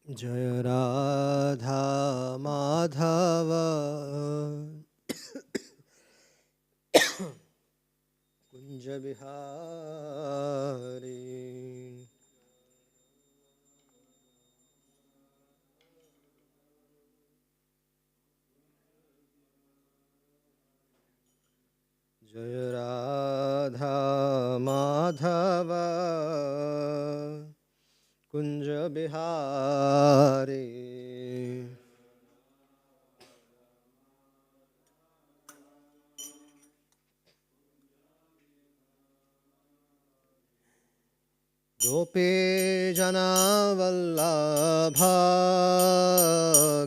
जय राधा माधव कुंज बिहारी। जय राधा माधव कुंज बिहारी। गोपी जना वल्लभ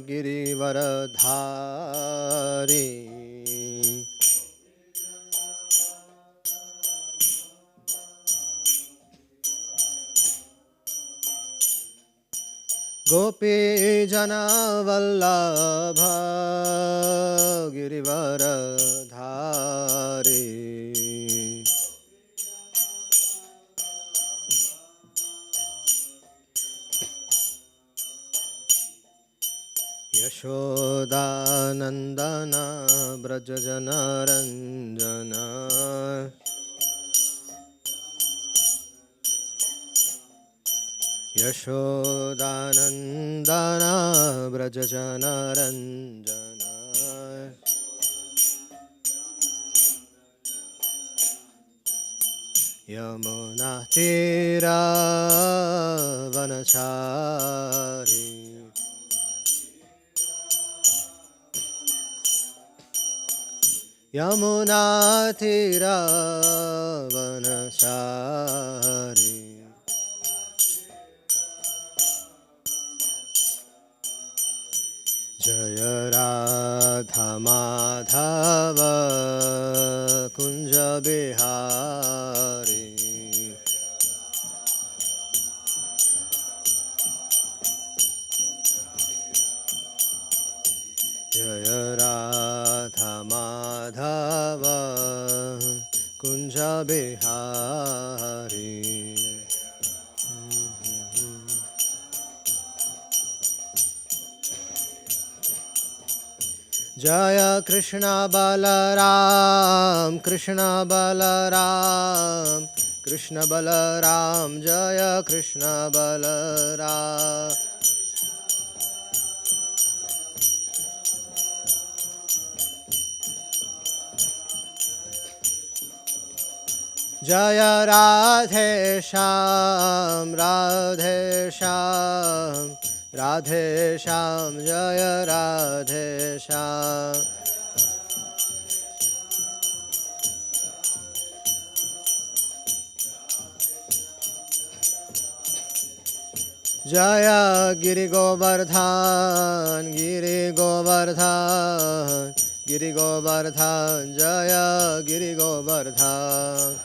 गिरिवरधारी। गोपी जना वल्लभ गिरिवरधारी। यशोदानंदन ब्रज जनरंजन। यशोदानंदन ब्रज जनरंजन। यमुना तीरावनचारी। यमुना तीरावनचारी। जय राधा माधव कुंज बिहारी। जय राधा माधव कुंज बिहारी। जय कृष्ण बलराम कृष्ण बलराम कृष्ण बलराम। जय कृष्ण बलराम। जय राधे श्याम राधे श्याम राधे श्याम। जय राधे श्याम। जय गिरि गोवर्धन गिरि गोवर्धन गिरि गोवर्धन। जय गिरि गोवर्धन।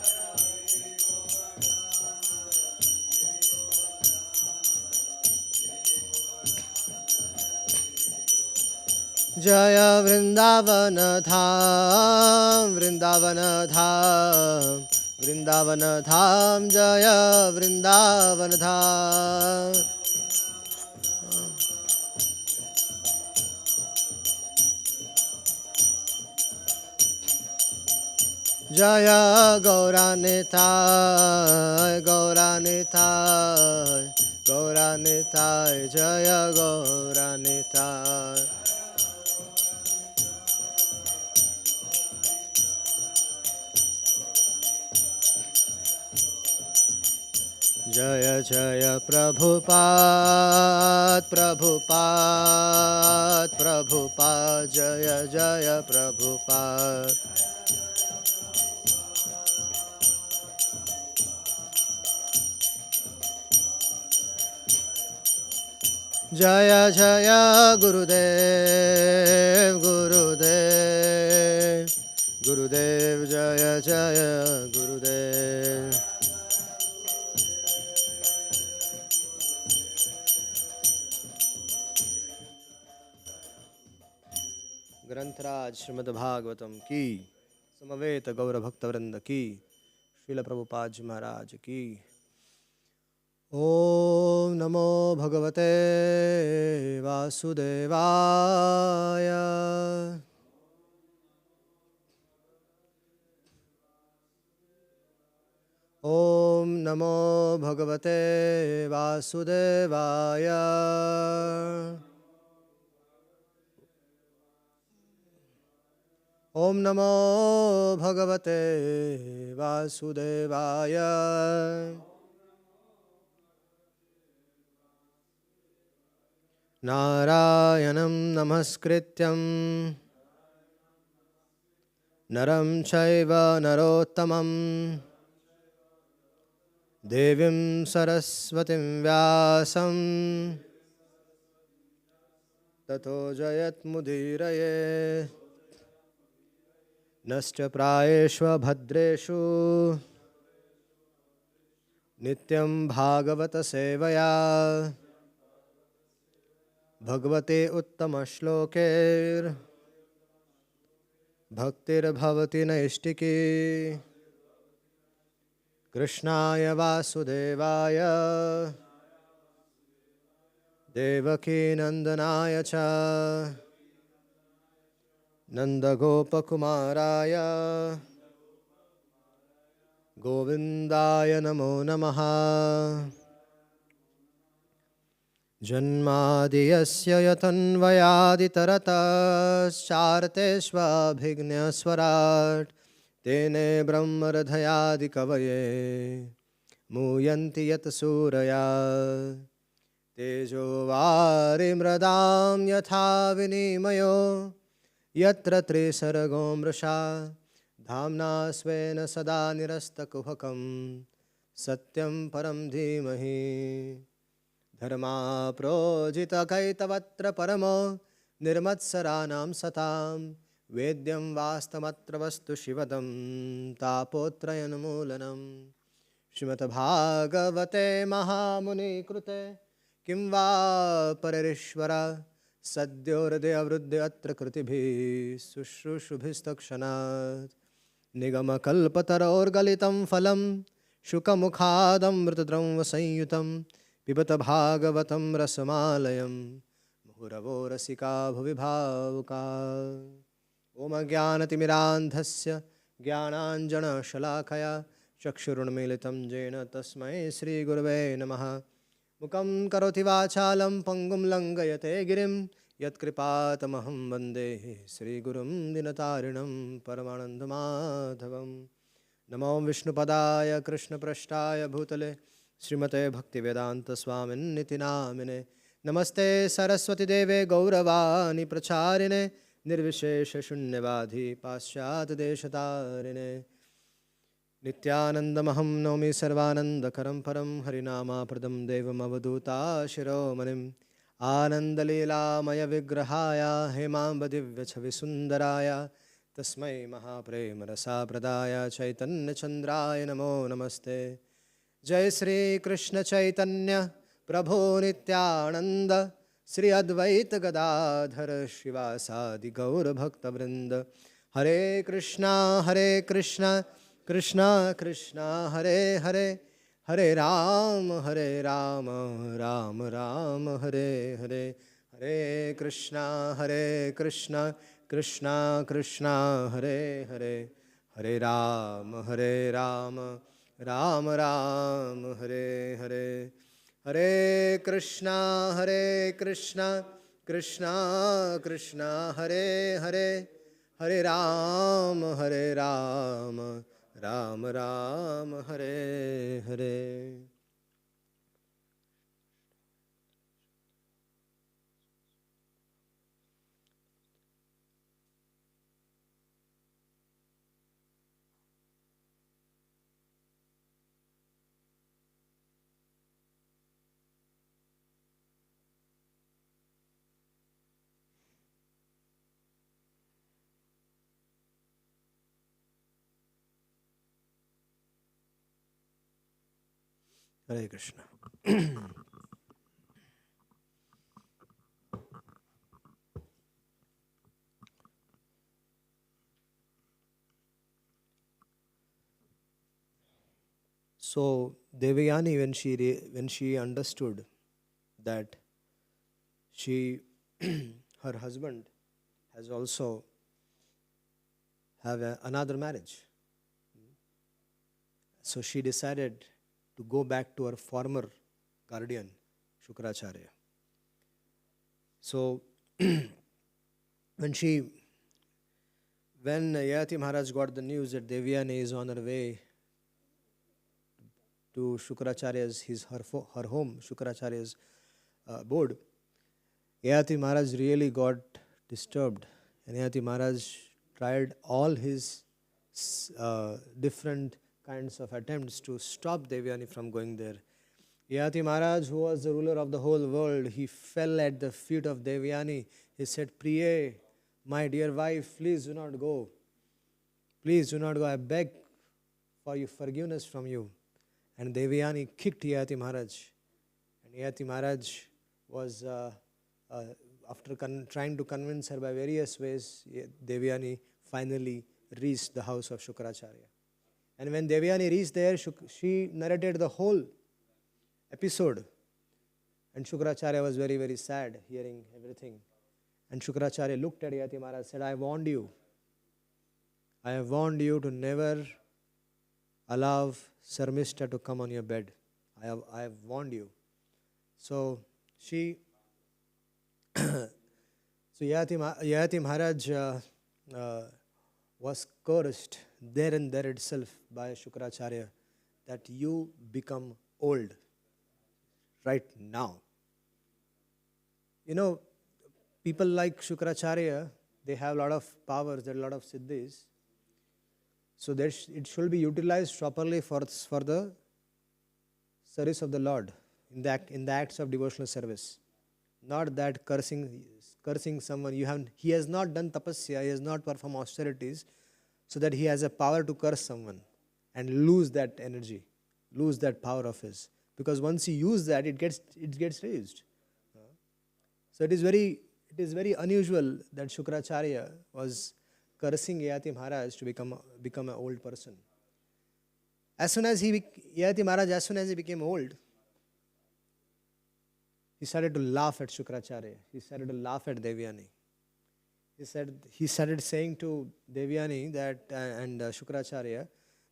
जय वृंदावन धाम वृंदावन धाम वृंदावन धाम। जय वृंदावन धाम। जय गौरानिताय गौरानिताय गौरानिताय। जय गौरानिताय। जय जय प्रभुपाद प्रभुपाद प्रभुपाद। जय जय प्रभुपाद। जय जय गुरुदेव गुरुदेव गुरुदेव। जय जय गुरुदेव। ग्रंथराज श्रीमद् भागवतम की समवेत गौर भक्तवृंद की। श्रील प्रभुपाद जी महाराज की। ॐ नमो भगवते वासुदेवाय। ॐ नमो भगवते वासुदेवाय। ॐ नमो भगवते वासुदेवाय। नारायणं नमस्कृत्यं नरं चैव नरोत्तमं देवीं सरस्वतीं व्यासं ततो जयत्मुदीरये। नश्च प्रायेष्व भद्रेषु नित्यं भागवत सेवया भगवते उत्तमश्लोके भक्तिर्भवति नैष्टिकी। कृष्णाय वासुदेवाय देवकीनन्दनाय च नन्दगोपकुमाराय गोविन्दाय नमो नमः। जन्मादियस्य यतन्वयादितरतश्चार्तेष्वभिघ्नस्वराट् तेने ब्रह्मरथयादिकवये मूयन्ति यत् सूरया। तेजो वारिमृदां यथा विनिमयो यत्र त्रिसर्गो मृषा धाम्ना स्वेन सदा निरस्तकुहकं सत्यं परं धीमहि। धर्माप्रोजितकैतवत्र परमो निर्मत्सराणां सतां वेद्यं वास्तमत्र वस्तु शिवदं तापोत्रयन्मूलनं। श्रीमद्भागवते महामुनिकृते किं वा परैरीश्वर सद्योहृदयवृद्धि अत्र कृतिभिः शुश्रूषुभिस्तक्षणात्। निगमकल्पतरोर्गलितं फलं शुकमुखादमृतद्रवसंयुतं पिबत भागवतं रसमालयं मुहुरवो रसिका भुवि भावुका। ॐ अज्ञानतिमिरान्धस्य ज्ञानाञ्जनशलाकया चक्षुरुन्मीलितं येन तस्मै श्रीगुरवे नमः। मुखं करोति वाचालं पङ्गुं लङ्घयते गिरिं यत्कृपातमहं वन्दे श्रीगुरुं दीनतारिणं परमानन्दमाधवं। नमो विष्णुपदाय कृष्णपृष्ठाय भूतले श्रीमते भक्तिवेदान्तस्वामिन्निति नामिने। नमस्ते सरस्वतीदेवे गौरवाणी प्रचारिणे निर्विशेषशून्यवादी पाश्चात्यदेशतारिणे। नित्यानन्दमहं नौमि सर्वानन्दकरं परं हरिनामाप्रदं देवमवधूताशिरोमणिम्। आनन्दलीलामयविग्रहाय हेमाम्बदिव्यछविसुन्दराय तस्मै महाप्रेमरसाप्रदाय चैतन्यचन्द्राय नमो नमस्ते। जय श्री कृष्ण चैतन्य प्रभो नित्यानंद श्री अद्वैत गदाधर शिवासादि गौर भक्तवृंद। हरे कृष्णा कृष्णा कृष्णा हरे हरे हरे राम राम राम हरे हरे। हरे कृष्णा कृष्णा कृष्णा हरे हरे हरे राम राम राम हरे हरे। हरे कृष्णा कृष्णा कृष्णा हरे हरे हरे राम राम हरे हरे। हरे Krishna. So Devayani, when she understood that she her husband has also have another marriage, so she decided to go back to her former guardian, Shukracharya. So when Yayati Maharaj got the news that Devayani is on her way to Shukracharya's her home, Shukracharya's board, Yayati Maharaj really got disturbed, and Yayati Maharaj tried all his different kinds of attempts to stop Devayani from going there. Yayati Maharaj, who was the ruler of the whole world, he fell at the feet of Devayani. He said, "Priye, my dear wife, please do not go. Please do not go. I beg for your forgiveness from you." And Devayani kicked Yayati Maharaj. And Yayati Maharaj was, after trying to convince her by various ways, Devayani finally reached the house of Shukracharya. And when Devayani reached there, she narrated the whole episode. And Shukracharya was very, very sad hearing everything. And Shukracharya looked at Yayati Maharaj and said, "I warned you. I have warned you to never allow Sarmishta to come on your bed. I have warned you." So Yayati Maharaj was cursed there and there itself by Shukracharya that you become old right now. People like Shukracharya, they have a lot of powers, there are a lot of siddhis. So it should be utilized properly for the service of the Lord, in the acts of devotional service. Not that cursing someone. He has not done tapasya, he has not performed austerities, so that he has a power to curse someone and lose that energy, lose that power of his. Because once he uses that, it gets raised. So it is very unusual that Shukracharya was cursing Yayati Maharaj to become an old person. Yayati Maharaj, as soon as he became old, he started to laugh at Shukracharya. He started to laugh at Devayani. He started saying to Devayani and Shukracharya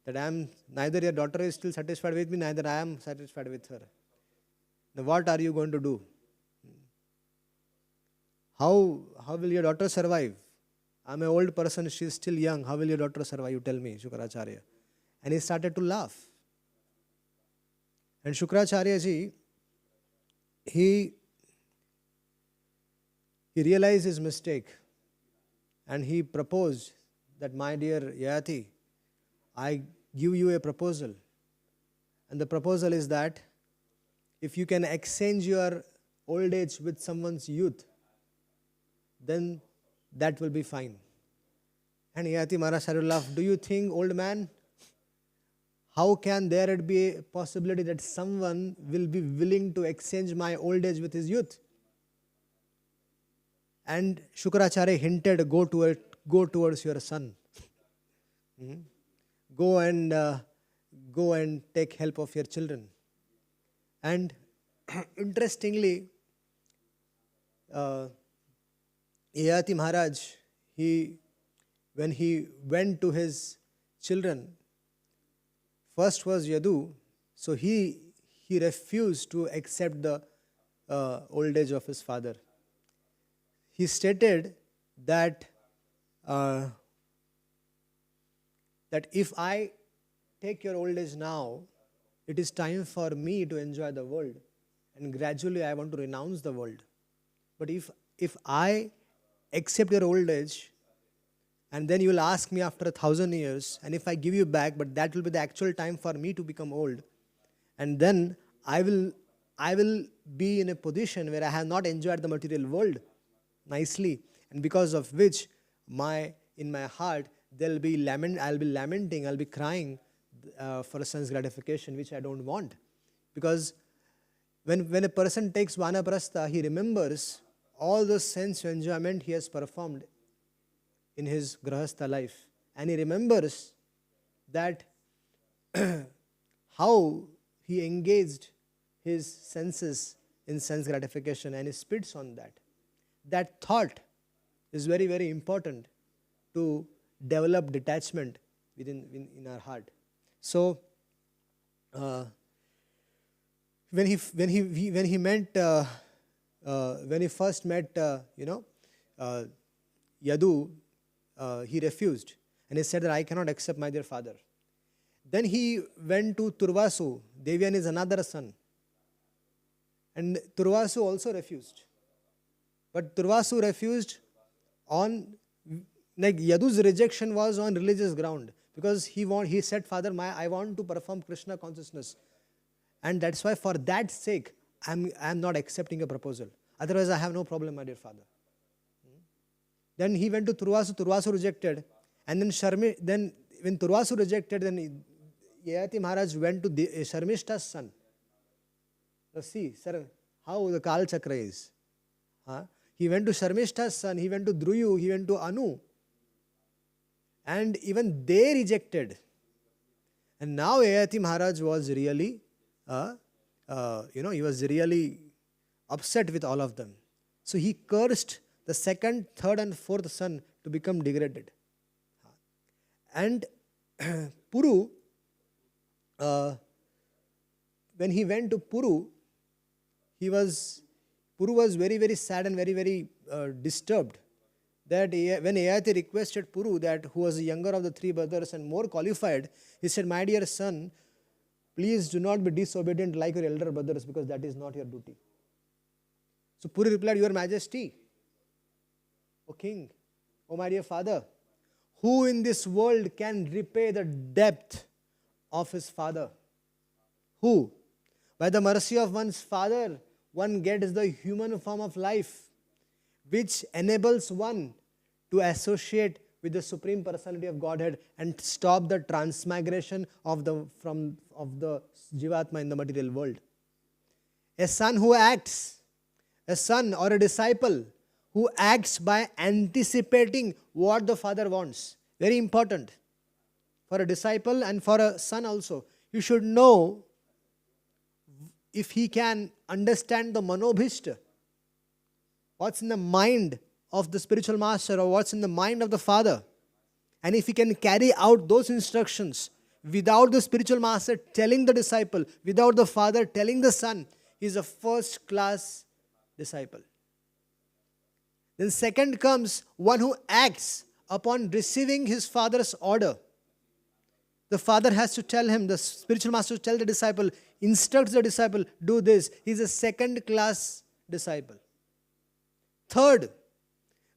that neither your daughter is still satisfied with me, neither I am satisfied with her. Now what are you going to do? How will your daughter survive? I'm an old person, she is still young. How will your daughter survive? You tell me, Shukracharya. And he started to laugh. And Shukracharya ji, he realized his mistake. And he proposed that, "My dear Yayati, I give you a proposal. And the proposal is that if you can exchange your old age with someone's youth, then that will be fine." And Yayati Maharaj started to laugh. "Do you think, old man, how can there be a possibility that someone will be willing to exchange my old age with his youth?" And Shukracharya hinted, go towards your son. Go and take help of your children. And interestingly, Yayati Maharaj, when he went to his children, first was Yadu, so he refused to accept the old age of his father. He stated that if I take your old age now, it is time for me to enjoy the world, and gradually I want to renounce the world. But if I accept your old age, and then you will ask me after 1,000 years, and if I give you back, but that will be the actual time for me to become old, and then I will be in a position where I have not enjoyed the material world nicely, and because of which in my heart I'll be lamenting, I'll be crying for sense gratification, which I don't want. Because when a person takes vanaprastha, he remembers all the sense enjoyment he has performed in his grahastha life, and he remembers that how he engaged his senses in sense gratification, and he spits on that. That thought is very, very important to develop detachment in our heart. So, when he first met Yadu, he refused, and he said that I cannot accept my dear father. Then he went to Turvasu. Devyan is another son, and Turvasu also refused. But Turvasu refused on, like Yadu's rejection was on religious ground, because he said, Father, I want to perform Krishna consciousness, and that's why for that sake I'm not accepting a proposal. Otherwise I have no problem, my dear father. Then he went to Turvasu. Turvasu rejected, and then when Turvasu rejected, then Yayati Maharaj went to Sharmishta's son. So see, sir, how the Kal Chakra is. He went to Sharmishta's son, he went to Dhruyu, he went to Anu. And even they rejected. And now Yayati Maharaj was really, he was really upset with all of them. So he cursed the second, third and fourth son to become degraded. And Puru, when he went to Puru, Puru was very, very sad and very, very disturbed. That when Yayati requested Puru, who was the younger of the three brothers and more qualified, he said, my dear son, please do not be disobedient like your elder brothers, because that is not your duty. So Puru replied, Your Majesty, O King, O my dear father, who in this world can repay the depth of his father? Who? By the mercy of one's father, one gets the human form of life, which enables one to associate with the Supreme Personality of Godhead and stop the transmigration of the Jivatma in the material world. A son who acts, a son or a disciple who acts by anticipating what the father wants. Very important. For a disciple and for a son also. You should know if he can understand the manobhishta, what's in the mind of the spiritual master or what's in the mind of the father. And if he can carry out those instructions without the spiritual master telling the disciple, without the father telling the son, he is a first class disciple. Then second comes one who acts upon receiving his father's order. The father has to tell him, the spiritual master to tell the disciple, instructs the disciple, do this. He is a second class disciple. Third,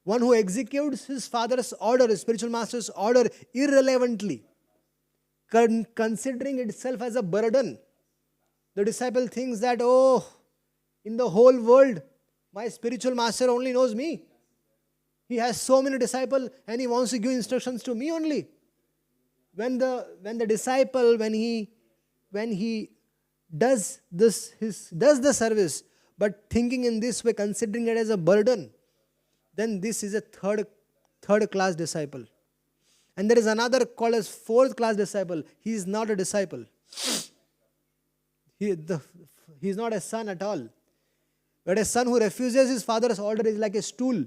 one who executes his father's order, his spiritual master's order irrelevantly, considering itself as a burden. The disciple thinks that, in the whole world, my spiritual master only knows me. He has so many disciples and he wants to give instructions to me only. When the disciple, when he does this, does the service, but thinking in this way, considering it as a burden, then this is a third class disciple. And there is another called as fourth class disciple. He is not a disciple. He is not a son at all. But a son who refuses his father's order is like a stool.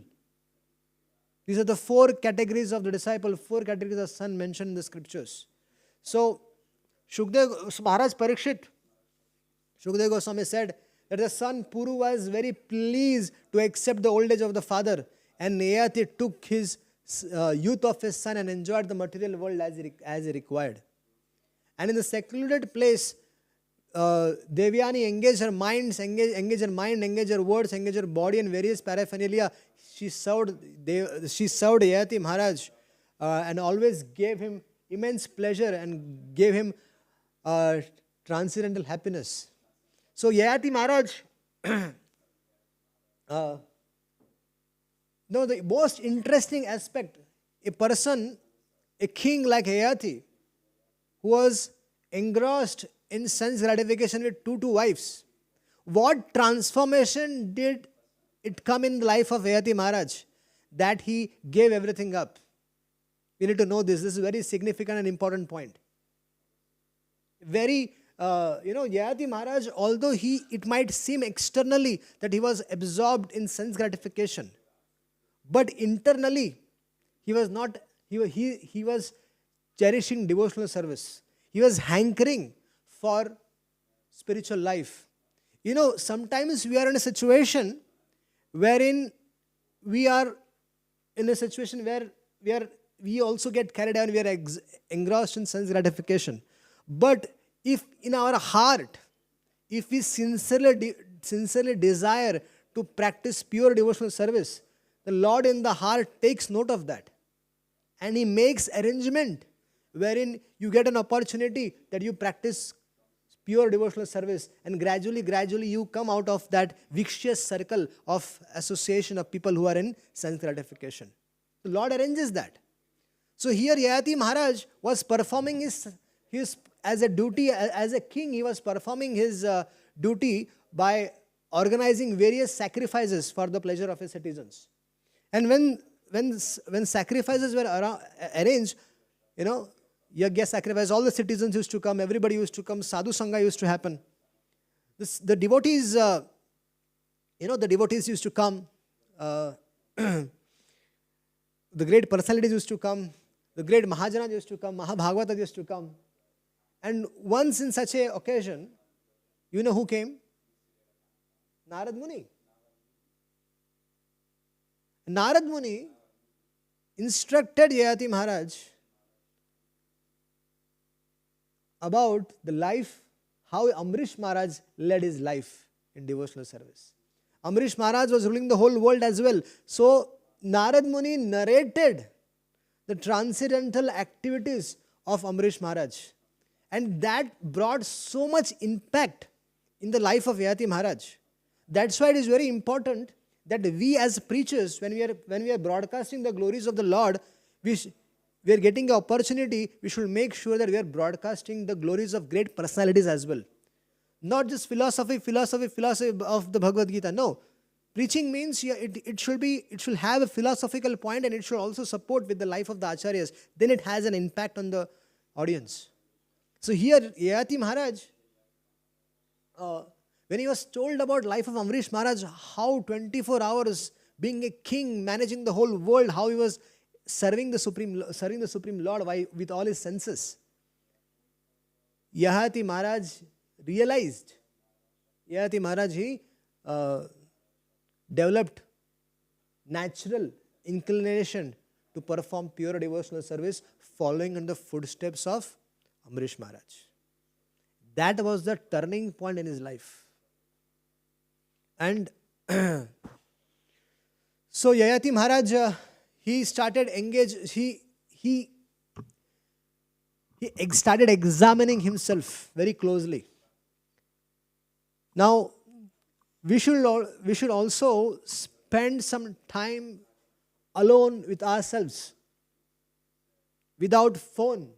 These are the four categories of the disciple, four categories of son mentioned in the scriptures. So, Maharaj Parikshit, Shukdev Goswami said that the son Puru was very pleased to accept the old age of the father, and Yayati took his youth of his son and enjoyed the material world as he required. And in the secluded place, Devyani engaged her mind, engaged her words, engaged her body and various paraphernalia. She served Yayati Maharaj and always gave him immense pleasure and gave him transcendental happiness. So Yayati Maharaj, the most interesting aspect, a king like Yayati, who was engrossed in sense gratification with two wives. What transformation did it come in the life of Yayati Maharaj? That he gave everything up. We need to know this. This is a very significant and important point. Very Yayati Maharaj, although it might seem externally that he was absorbed in sense gratification, but internally, he was not, he was cherishing devotional service. He was hankering for spiritual life. Sometimes we are in a situation wherein we are in a situation where we also get carried away and we are engrossed in sense gratification. But if in our heart, if we sincerely desire to practice pure devotional service, the Lord in the heart takes note of that. And He makes arrangement wherein you get an opportunity that you practice pure devotional service, and gradually you come out of that vicious circle of association of people who are in sense gratification. The Lord arranges that. So here Yayati Maharaj was performing his as a duty, as a king, he was performing his duty by organizing various sacrifices for the pleasure of his citizens. And when sacrifices were arranged, yagya sacrifice, all the citizens used to come, everybody used to come, sadhu sangha used to happen. The devotees, the devotees used to come, the great personalities used to come, the great Mahajanas used to come, Mahabhagavatas used to come. And once in such an occasion, you know who came? Narad Muni. Narad Muni instructed Yayati Maharaj about the life, how Amrish Maharaj led his life in devotional service. Amrish Maharaj was ruling the whole world as well. So Narad Muni narrated the transcendental activities of Amrish Maharaj. And that brought so much impact in the life of Yayati Maharaj. That's why it is very important that we as preachers, when we are broadcasting the glories of the Lord, we are getting the opportunity, we should make sure that we are broadcasting the glories of great personalities as well. Not just philosophy of the Bhagavad Gita. No. Preaching means it should have a philosophical point, and it should also support with the life of the Acharyas. Then it has an impact on the audience. So here, Yayati Maharaj, when he was told about life of Amrish Maharaj, how 24 hours being a king, managing the whole world, how he was serving the Supreme Lord with all his senses, Yayati Maharaj realized, he developed natural inclination to perform pure devotional service, following in the footsteps of Amrish Maharaj. That was the turning point in his life. And so Yayati Maharaj, he started he started examining himself very closely. Now, we should also spend some time alone with ourselves, without phone,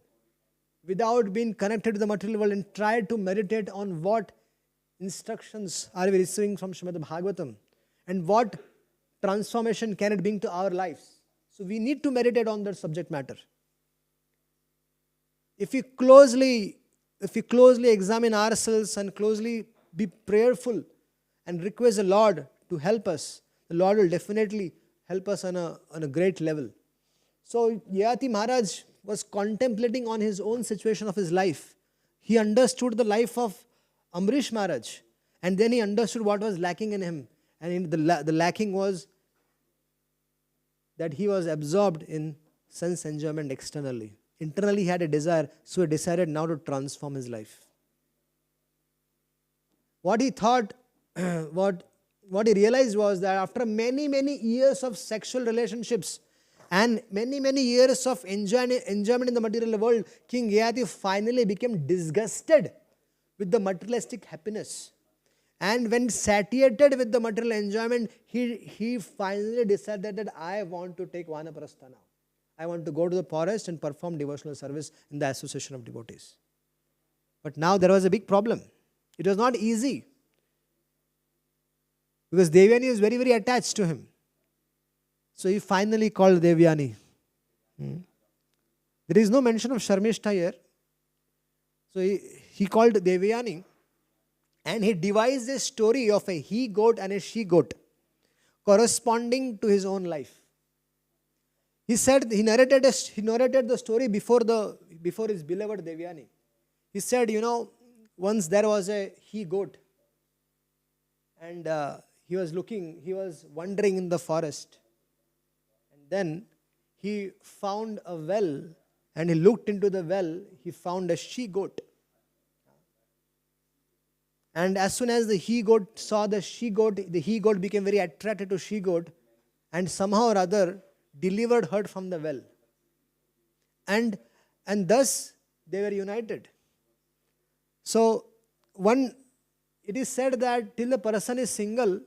without being connected to the material world, and try to meditate on what instructions are we receiving from Srimad Bhagavatam and what transformation can it bring to our lives. So we need to meditate on that subject matter. If we closely examine ourselves and closely be prayerful and request the Lord to help us, the Lord will definitely help us on a great level. So Yayati Maharaj was contemplating on his own situation of his life. He understood the life of Amrish Maharaj, and then he understood what was lacking in him. And the lacking was that he was absorbed in sense enjoyment externally. Internally he had a desire, so he decided now to transform his life. What he thought, what he realized was that after many years of sexual relationships and many years of enjoyment in the material world, King Yayati finally became disgusted with the materialistic happiness. And when satiated with the material enjoyment, he finally decided that I want to take Vanaprastha now. I want to go to the forest and perform devotional service in the association of devotees. But now there was a big problem. It was not easy, because Devyani is very attached to him. So he finally called Devyani. There is no mention of Sharmishta here. So he called Devyani, and he devised a story of a he goat and a she goat corresponding to his own life. He said he narrated the story before his beloved Devyani. He said, once there was a he goat, and he was wandering in the forest, and then he found a well, and he looked into the well. He found a she goat. And as soon as the he goat saw the she goat, the he goat became very attracted to she goat, and somehow or other delivered her from the well. And thus they were united. So it is said that till the person is single,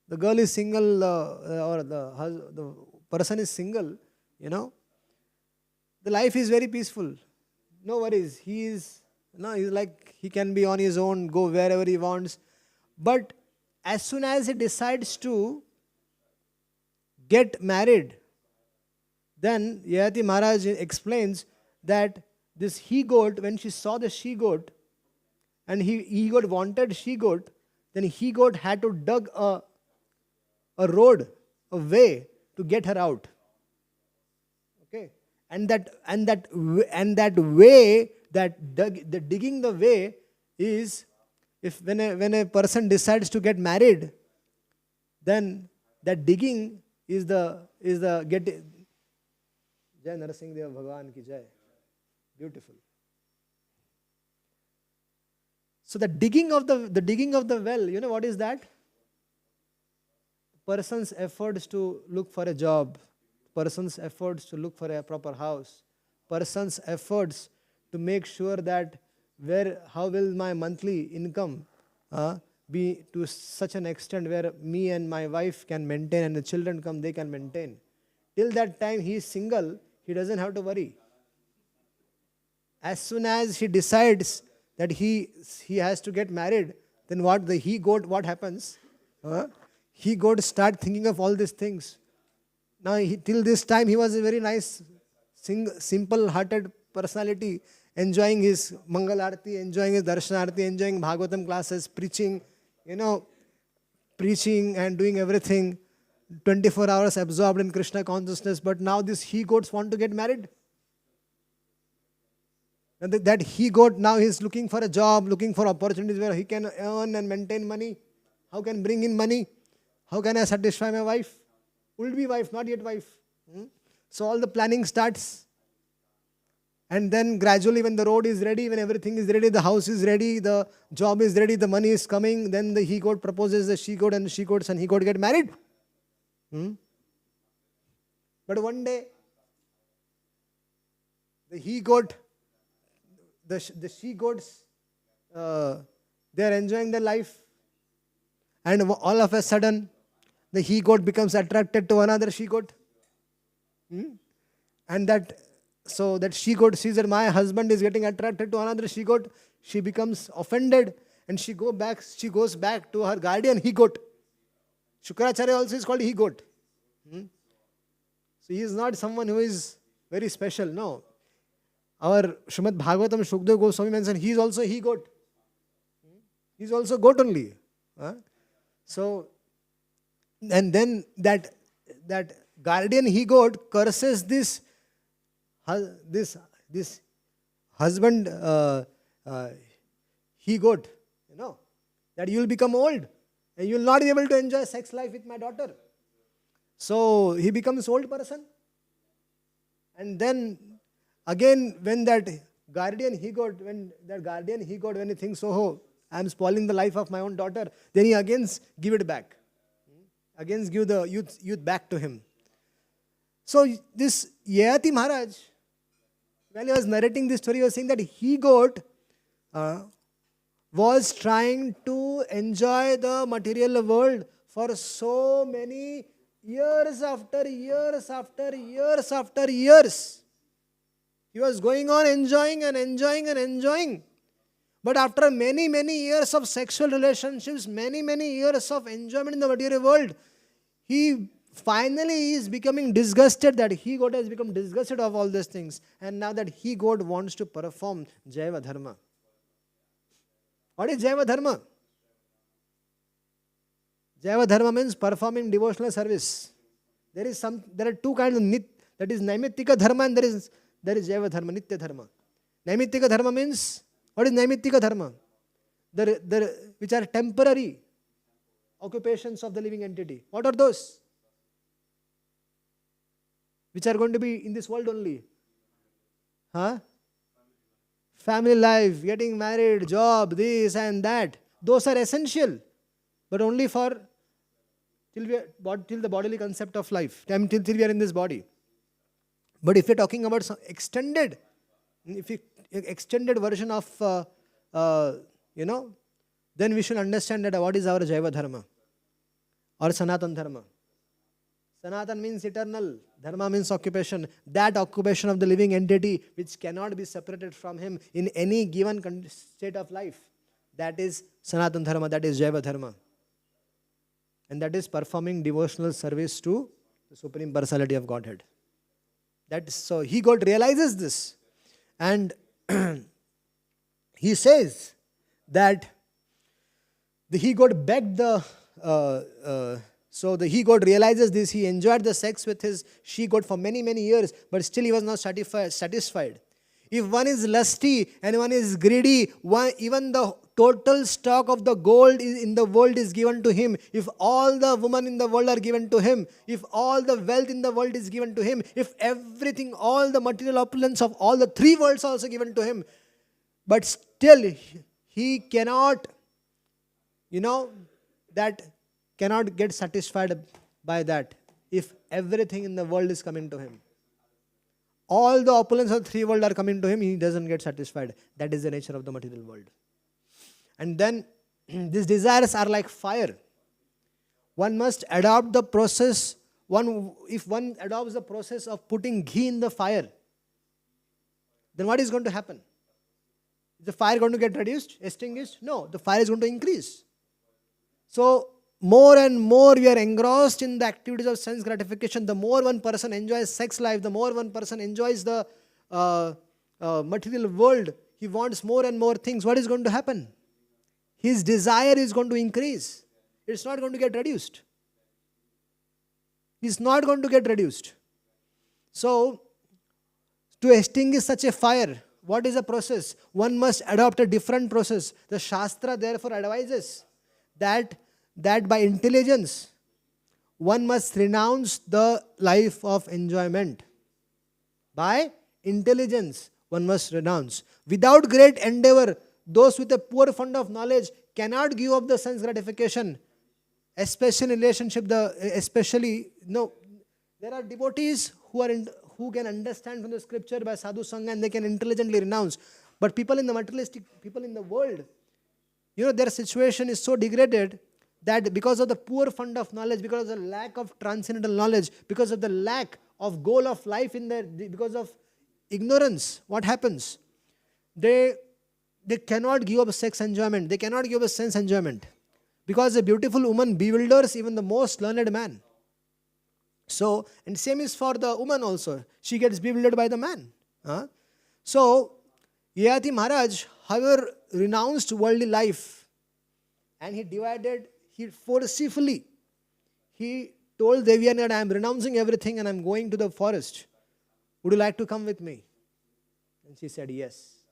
the girl is single, or the person is single, the life is very peaceful. No worries. He's like he can be on his own, go wherever he wants. But as soon as he decides to get married, then Yayati Maharaj explains that this he goat, when she saw the she goat, and he goat wanted she goat, then he goat had to dug a road, a way to get her out. Okay, and that way, the digging the way is, if when a person decides to get married, then that digging is the get. Jai Narasingh Dev Bhagavan ki Jai. Beautiful. So the digging of the well, what is that? Person's efforts to look for a job, person's efforts to look for a proper house, person's efforts to make sure that how will my monthly income be to such an extent where me and my wife can maintain, and the children come, they can maintain. Till that time he is single, he doesn't have to worry. As soon as he decides that he has to get married, then what happens? He goat start thinking of all these things. Now till this time he was a very nice, simple-hearted personality, enjoying his Mangal Arati, enjoying his Darshan Arati, enjoying Bhagavatam classes, preaching and doing everything, 24 hours absorbed in Krishna consciousness. But now these he goats want to get married. And that he goat now is looking for a job, looking for opportunities where he can earn and maintain money. How can bring in money? How can I satisfy my wife? Will be wife, not yet wife. So all the planning starts. And then gradually when the road is ready, when everything is ready, the house is ready, the job is ready, the money is coming, then the he goat proposes the she goat, and the she goats and he goat get married. But one day, the he goat, the she goats, they are enjoying their life, and all of a sudden, the he goat becomes attracted to another she goat, and that she goat sees that my husband is getting attracted to another she goat. She becomes offended, and she goes back to her guardian he goat. Shukracharya also is called he goat. So he is not someone who is very special. No. Our Srimad Bhagavatam Shukdev Goswami mentioned he is also he goat. He is also goat only. So, and then that guardian he goat curses this husband he goat, that you will become old and you will not be able to enjoy sex life with my daughter. So he becomes old person. And then again, when that guardian he goat, when he thinks, oh, I am spoiling the life of my own daughter, then he again give it back. Again give the youth back to him. So this Yayati Maharaj, while he was narrating this story, he was saying that he goat was trying to enjoy the material world for so many years after years after years after years. He was going on enjoying and enjoying and enjoying. But after many, many years of sexual relationships, many, many years of enjoyment in the material world, he finally is becoming disgusted, that he goat has become disgusted of all these things. And now that he goat wants to perform Jaiva Dharma. What is Jaiva Dharma? Jaiva Dharma means performing devotional service. There are two kinds of that is Naimittika Dharma and there is Jaiva Dharma, Nitya Dharma. Naimittika Dharma means, what is Naimittika Dharma? Which are temporary occupations of the living entity. What are those? Which are going to be in this world only. Family life, getting married, job, this and that. Those are essential. But only for till the bodily concept of life. Till we are in this body. But if you're talking about some extended version of, then we should understand that what is our Jaiva Dharma or Sanatan Dharma. Sanatan means eternal. Dharma means occupation. That occupation of the living entity which cannot be separated from him in any given state of life. That is Sanatan Dharma. That is Jaiva Dharma. And that is performing devotional service to the Supreme Personality of Godhead. So he God realizes this. And he says that the he God begged so the he God realizes this. He enjoyed the sex with his she God for many, many years, but still he was not satisfied. If one is lusty and one is greedy, even the total stock of the gold in the world is given to him. If all the women in the world are given to him, if all the wealth in the world is given to him, if everything, all the material opulence of all the three worlds are also given to him, but still he cannot, that cannot get satisfied by that if everything in the world is coming to him. All the opulence of the three worlds are coming to him, he doesn't get satisfied. That is the nature of the material world. And then these desires are like fire. One must adopt the process. If one adopts the process of putting ghee in the fire, then what is going to happen? Is the fire going to get reduced, extinguished? No, the fire is going to increase. So, more and more we are engrossed in the activities of sense gratification. The more one person enjoys sex life, the more one person enjoys the material world, he wants more and more things. What is going to happen? His desire is going to increase. It's not going to get reduced. It's not going to get reduced. So, to extinguish such a fire, what is the process? One must adopt a different process. The Shastra therefore advises that by intelligence, one must renounce the life of enjoyment. By intelligence, one must renounce. Without great endeavor, those with a poor fund of knowledge cannot give up the sense gratification, especially in relationship. There are devotees who can understand from the scripture by sadhu sangha and they can intelligently renounce. But people in the materialistic, people in the world, their situation is so degraded that because of the poor fund of knowledge, because of the lack of transcendental knowledge, because of the lack of goal of life because of ignorance, what happens? They cannot give up sex enjoyment. They cannot give up sense enjoyment. Because a beautiful woman bewilders even the most learned man. So, and same is for the woman also. She gets bewildered by the man. So, Yayati Maharaj, however, renounced worldly life. And he forcefully told Devyani that I am renouncing everything and I am going to the forest. Would you like to come with me? And she said yes.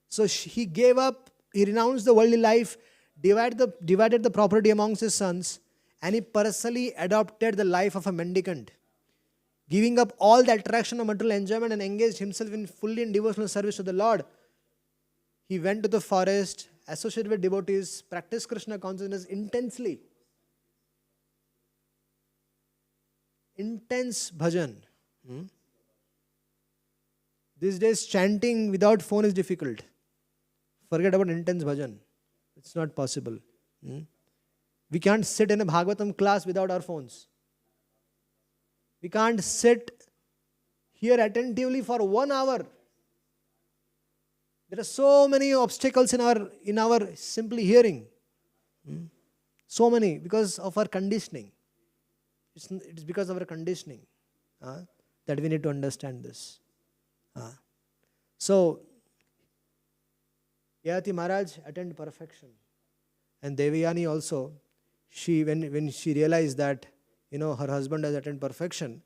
So he gave up, he renounced the worldly life, divided the property amongst his sons, and he personally adopted the life of a mendicant, giving up all the attraction of material enjoyment and engaged himself fully in devotional service to the Lord. He went to the forest, associated with devotees, practiced Krishna consciousness intensely. Intense bhajan. These days, chanting without phone is difficult. Forget about intense bhajan. It's not possible. We can't sit in a Bhagavatam class without our phones. We can't sit here attentively for 1 hour. There are so many obstacles in our simply hearing. So many because of our conditioning. It's because of our conditioning that we need to understand this. So, Yati Maharaj attained perfection. And Devayani also, when she realized that her husband has attained perfection,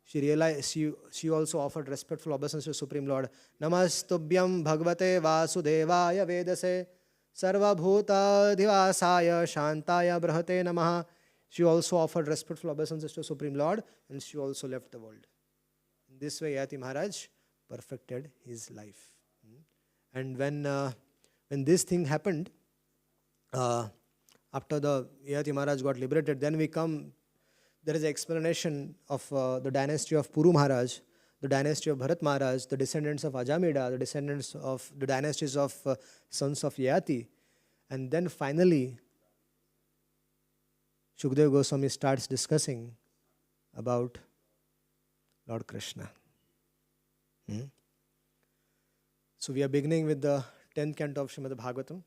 she realized she also offered respectful obeisance to Supreme Lord. Namastubhyam Bhagavate Vasudevaya Vedase Sarva Bhuta Divasaya Shantaya Brahate Namaha. She also offered respectful obeisances to Supreme Lord, and she also left the world. In this way, Yati Maharaj perfected his life. And when this thing happened, after the Yati Maharaj got liberated, then there is an explanation of the dynasty of Puru Maharaj, the dynasty of Bharat Maharaj, the descendants of Ajamida, the descendants of the dynasties of sons of Yati. And then finally, Shukdev Goswami starts discussing about Lord Krishna. So we are beginning with the 10th canto of Srimad Bhagavatam.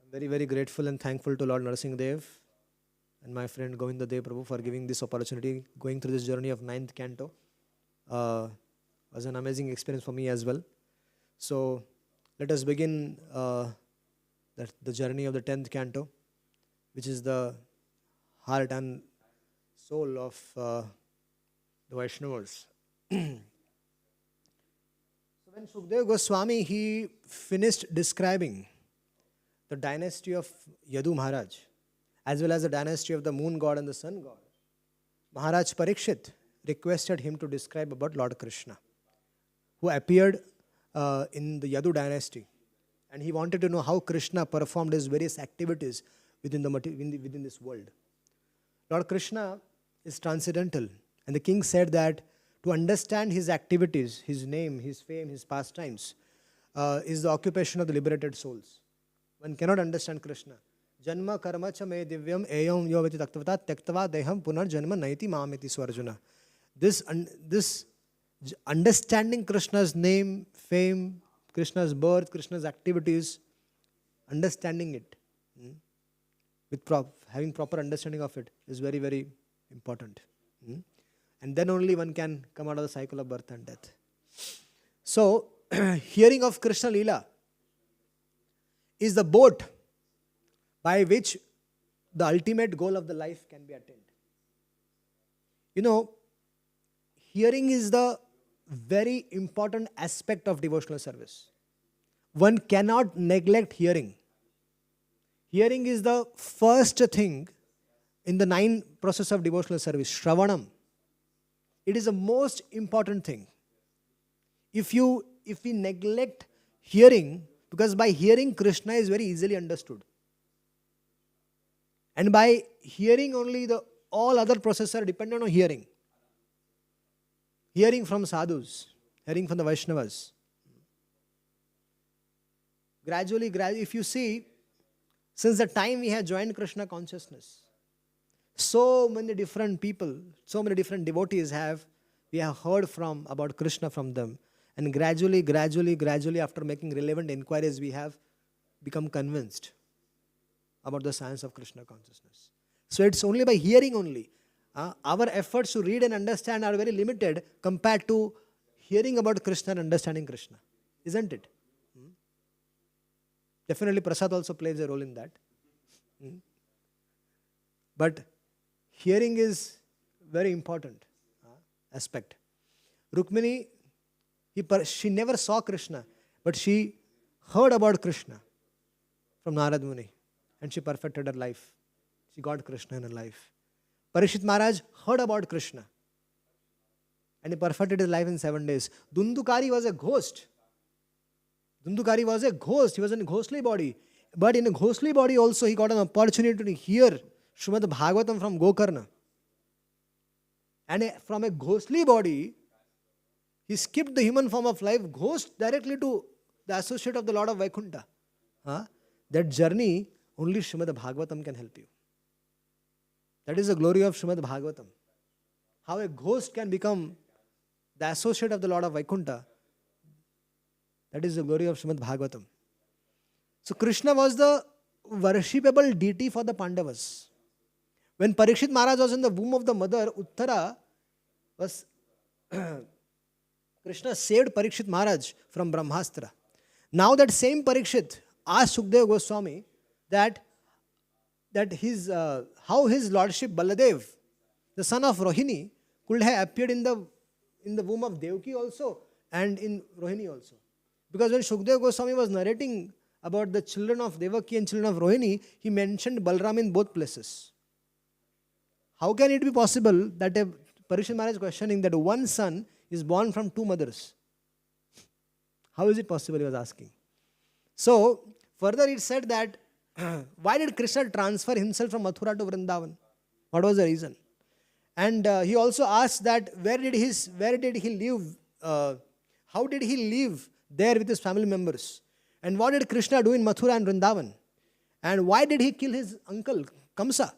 I'm very, very grateful and thankful to Lord Narsingh Dev and my friend Govinda Dev Prabhu for giving this opportunity. Going through this journey of 9th canto was an amazing experience for me as well. So let us begin the journey of the 10th canto, which is the heart and soul of the Vaishnavas. So when Shukdev Goswami, he finished describing the dynasty of Yadu Maharaj, as well as the dynasty of the moon god and the sun god, Maharaj Parikshit requested him to describe about Lord Krishna, who appeared in the Yadu dynasty. And he wanted to know how Krishna performed his various activities within this world. Lord Krishna is transcendental. And the king said that to understand his activities, his name, his fame, his pastimes, is the occupation of the liberated souls. One cannot understand Krishna. Janma karma cha me divyam eyam yovati taktavata tektava deham punar janma naiti mameti swarjuna. This understanding Krishna's name, fame, Krishna's birth, Krishna's activities, understanding it, with having proper understanding of it is very, very important. And then only one can come out of the cycle of birth and death. So, hearing of Krishna Leela is the boat by which the ultimate goal of the life can be attained. Hearing is the very important aspect of devotional service. One cannot neglect hearing. Hearing is the first thing in the 9 process of devotional service, Shravanam. It is the most important thing. If we neglect hearing, because by hearing Krishna is very easily understood. And by hearing only, all other processes are dependent on hearing. Hearing from sadhus, hearing from the Vaishnavas. Gradually, if you see, since the time we have joined Krishna consciousness, so many different people, so many different devotees we have heard about Krishna from them. And gradually, after making relevant inquiries, we have become convinced about the science of Krishna consciousness. So it's only by hearing only. Our efforts to read and understand are very limited compared to hearing about Krishna and understanding Krishna. Isn't it? Definitely Prasad also plays a role in that. But hearing is very important aspect. Rukmini, she never saw Krishna, but she heard about Krishna from Narad Muni, and she perfected her life. She got Krishna in her life. Parikshit Maharaj heard about Krishna, and he perfected his life in 7 days. Dundukari was a ghost. He was in a ghostly body. But in a ghostly body also, he got an opportunity to hear Srimad Bhagavatam from Gokarna. And from a ghostly body, he skipped the human form of life, goes directly to the associate of the Lord of Vaikuntha. That journey, only Srimad Bhagavatam can help you. That is the glory of Srimad Bhagavatam. How a ghost can become the associate of the Lord of Vaikuntha. That is the glory of Srimad Bhagavatam. So Krishna was the worshipable deity for the Pandavas. When Parikshit Maharaj was in the womb of the mother, Uttara was... Krishna saved Parikshit Maharaj from Brahmastra. Now that same Parikshit asked Shukdev Goswami that how his lordship Baladev, the son of Rohini, could have appeared in the womb of Devaki also and in Rohini also. Because when Shukdev Goswami was narrating about the children of Devaki and children of Rohini, he mentioned Balram in both places. How can it be possible that Parikshit Maharaj is questioning that one son is born from two mothers? How is it possible, he was asking. So, further it said that, why did Krishna transfer himself from Mathura to Vrindavan? What was the reason? And he also asked that where did he live? How did he live there with his family members? And what did Krishna do in Mathura and Vrindavan? And why did he kill his uncle Kamsa?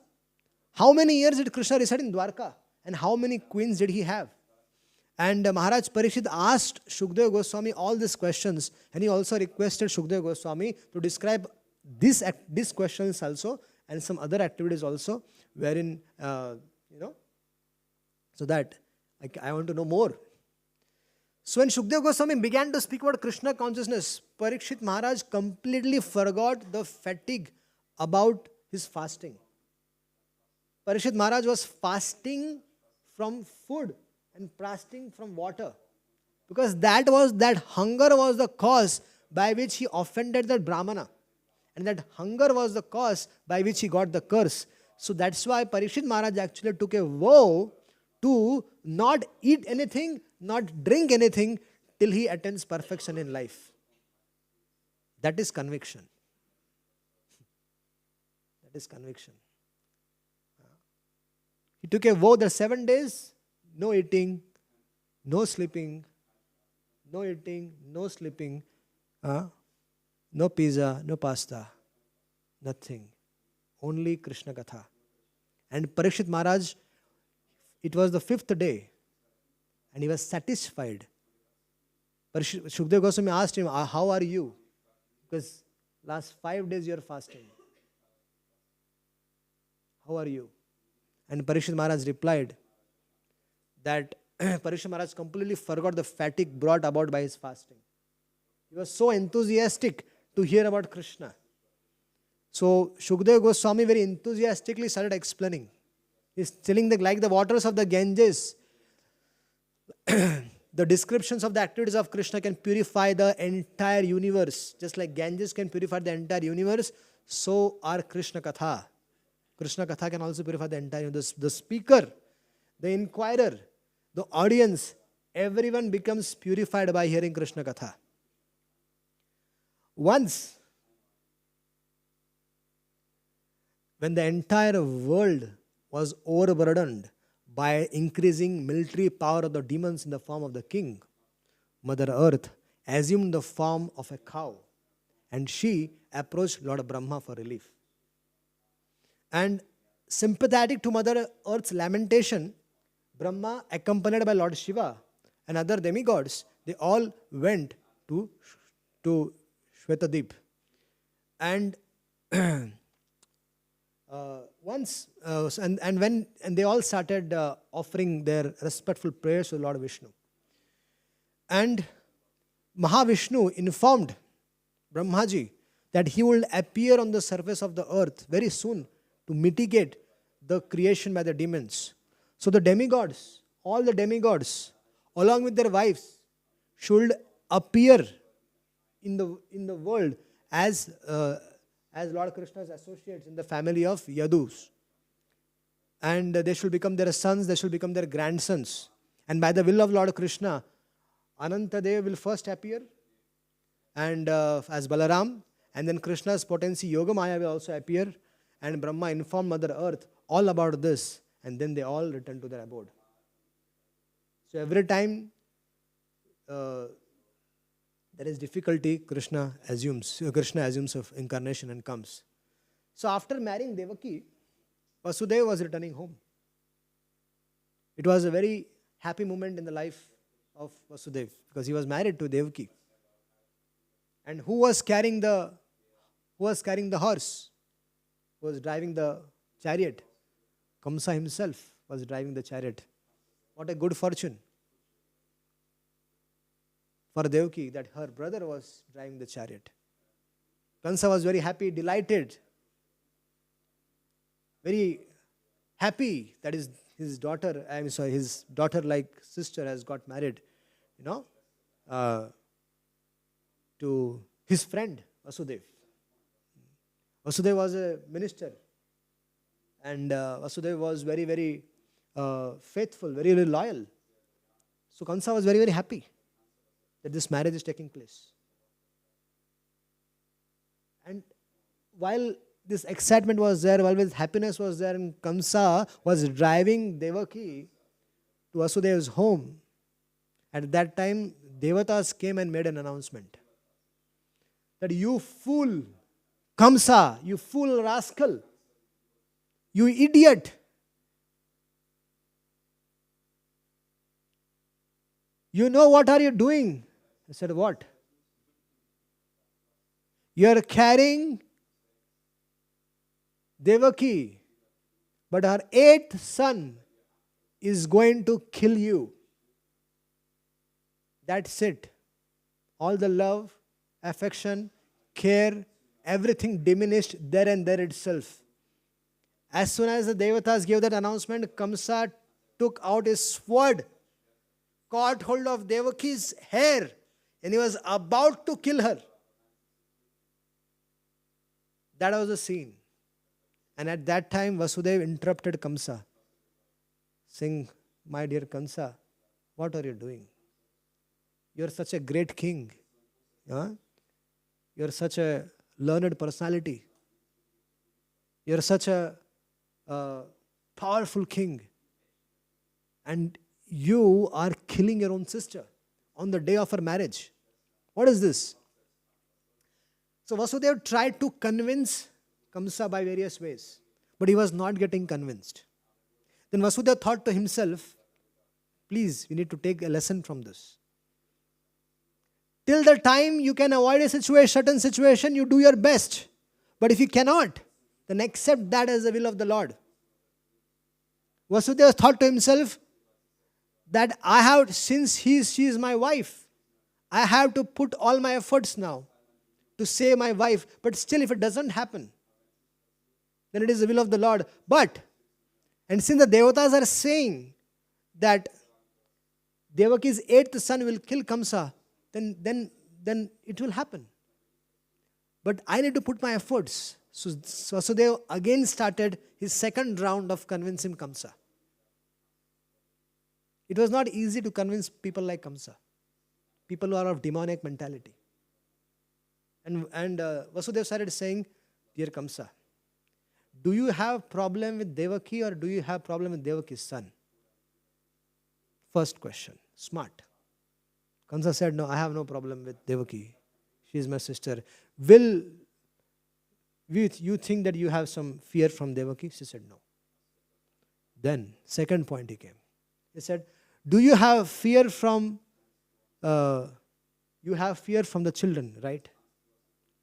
How many years did Krishna reside in Dwarka? And how many queens did he have? And Maharaj Parikshit asked Shukdev Goswami all these questions, and he also requested Shukdev Goswami to describe these questions also and some other activities also, wherein, so that I want to know more. So when Shukdev Goswami began to speak about Krishna consciousness, Parikshit Maharaj completely forgot the fatigue about his fasting. Parikshit Maharaj was fasting from food and fasting from water, because that hunger was the cause by which he offended that Brahmana, and that hunger was the cause by which he got the curse. So that's why Parikshit Maharaj actually took a vow to not eat anything, not drink anything till he attains perfection in life. That is conviction. That is conviction. He took a vow that 7 days, no eating, no sleeping, no eating, no sleeping, no pizza, no pasta, nothing. Only Krishna Katha. And Parikshit Maharaj, it was the 5th day, and he was satisfied. Shukdev Goswami asked him, how are you? Because last 5 days you are fasting. How are you? And Parikshit Maharaj replied that Parikshit Maharaj completely forgot the fatigue brought about by his fasting. He was so enthusiastic to hear about Krishna. So Shukdev Goswami very enthusiastically started explaining. He's telling like the waters of the Ganges, the descriptions of the activities of Krishna can purify the entire universe. Just like Ganges can purify the entire universe, so are Krishna Katha. Krishna Katha can also purify the entire universe. The speaker, the inquirer, the audience, everyone becomes purified by hearing Krishna Katha. Once, when the entire world was overburdened by increasing military power of the demons in the form of the king, Mother Earth assumed the form of a cow, and she approached Lord Brahma for relief. And sympathetic to Mother Earth's lamentation, Brahma, accompanied by Lord Shiva and other demigods, they all went to Shvetadip. And and they all started offering their respectful prayers to Lord Vishnu. And Mahavishnu informed Brahmaji that he will appear on the surface of the earth very soon to mitigate the creation by the demons. So the demigods, all the demigods, along with their wives, should appear in the world as Lord Krishna's associates in the family of Yadus. And they should become their sons, they should become their grandsons. And by the will of Lord Krishna, Anantadev will first appear and as Balaram, and then Krishna's potency Yogamaya will also appear, and Brahma informed Mother Earth all about this, and then they all return to their abode. So every time there is difficulty, Krishna assumes of incarnation and comes. So after marrying Devaki, Vasudeva was returning home. It was a very happy moment in the life of Vasudeva because he was married to Devaki. And who was carrying the horse? Who was driving the chariot? Kamsa himself was driving the chariot. What a good fortune. for Devaki that her brother was driving the chariot. Kansa was very happy, delighted, very happy that his daughter-like sister has got married, to his friend Vasudev. Vasudev was a minister, and Vasudev was very, very faithful, very, very loyal. So Kansa was very, very happy that this marriage is taking place. And while this excitement was there, while this happiness was there, and Kamsa was driving Devaki to Vasudev's home, at that time, Devatas came and made an announcement that you fool, Kamsa, you fool rascal, you idiot. You know what are you doing? I said, what? You are carrying Devaki, but her 8th son is going to kill you. That's it. All the love, affection, care, everything diminished there and there itself. As soon as the Devatas gave that announcement, Kamsa took out his sword, caught hold of Devaki's hair, and he was about to kill her. That was the scene. And at that time, Vasudev interrupted Kamsa, saying, my dear Kamsa, what are you doing? You are such a great king. You are such a learned personality. You are such a powerful king. And you are killing your own sister on the day of her marriage. What is this? So Vasudev tried to convince Kamsa by various ways, but he was not getting convinced. Then Vasudev thought to himself, please, we need to take a lesson from this. Till the time you can avoid a certain situation, you do your best. But if you cannot, then accept that as the will of the Lord. Vasudev thought to himself that since she is my wife, I have to put all my efforts now to save my wife. But still, if it doesn't happen, then it is the will of the Lord. And since the Devatas are saying that Devaki's 8th son will kill Kamsa, then it will happen. But I need to put my efforts. So Vasudev again started his second round of convincing Kamsa. It was not easy to convince people like Kamsa, people who are of demonic mentality. And Vasudev started saying, dear Kamsa, do you have problem with Devaki or do you have problem with Devaki's son? First question. Smart. Kamsa said, no, I have no problem with Devaki. She is my sister. Will you think that you have some fear from Devaki? She said, no. Then, second point he came. He said, do you have fear from the children, right?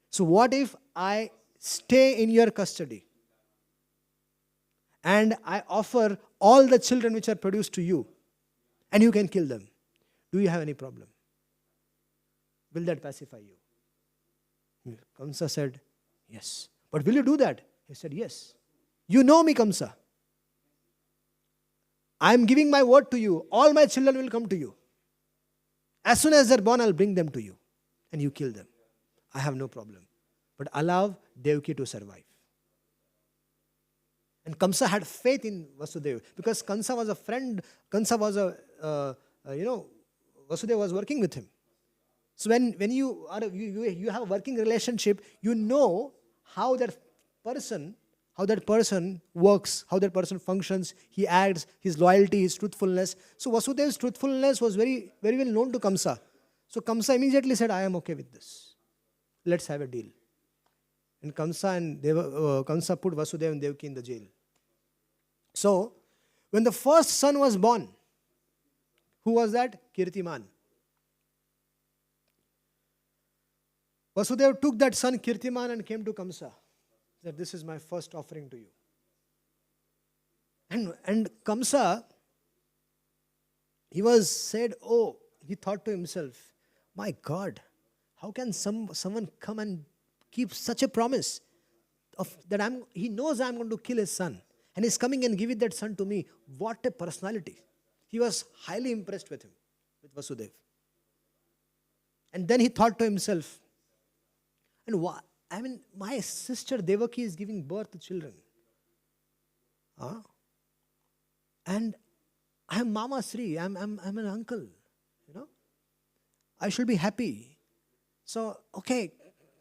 So what if I stay in your custody and I offer all the children which are produced to you and you can kill them? Do you have any problem? Will that pacify you? Kamsa said, yes. But will you do that? He said, yes. You know me, Kamsa. I am giving my word to you. All my children will come to you. As soon as they're born, I'll bring them to you. And you kill them. I have no problem. But allow Devaki to survive. And Kamsa had faith in Vasudeva. Because Kamsa was a friend. Kamsa was Vasudeva was working with him. So when you have a working relationship, you know how that person works, how that person functions, he acts, his loyalty, his truthfulness. So Vasudev's truthfulness was very, very well known to Kamsa. So Kamsa immediately said, I am okay with this. Let's have a deal. And Kamsa put Vasudeva and Devaki in the jail. So when the first son was born, who was that? Kirtiman. Vasudeva took that son Kirtiman and came to Kamsa. That this is my first offering to you. And Kamsa, he thought to himself, My God, how can someone come and keep such a promise of that he knows I'm going to kill his son, and he's coming and giving that son to me. What a personality. He was highly impressed with him, with Vasudev. And then he thought to himself, and why? I mean, my sister Devaki is giving birth to children. Huh? And I'm Mama Sri, I'm an uncle, you know. I should be happy. So, okay,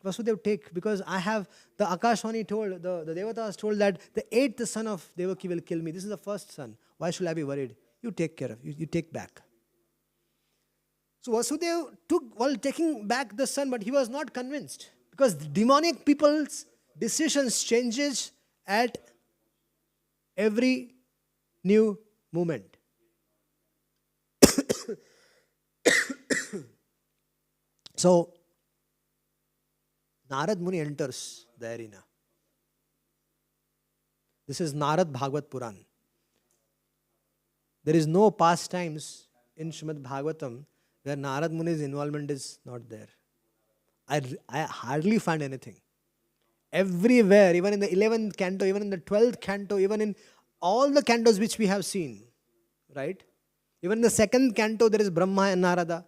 Vasudev take, because I have, the Akashvani told, the Devatas told that the 8th son of Devaki will kill me. This is the first son. Why should I be worried? You take care of, you take back. So Vasudev took, while taking back the son, but he was not convinced. Because demonic people's decisions changes at every new moment. So, Narad Muni enters the arena. This is Narad Bhagavat Puran. There is no pastimes in Srimad Bhagavatam where Narad Muni's involvement is not there. I hardly find anything. Everywhere, even in the 11th canto, even in the 12th canto, even in all the cantos which we have seen, right? Even in the 2nd canto, there is Brahma and Narada.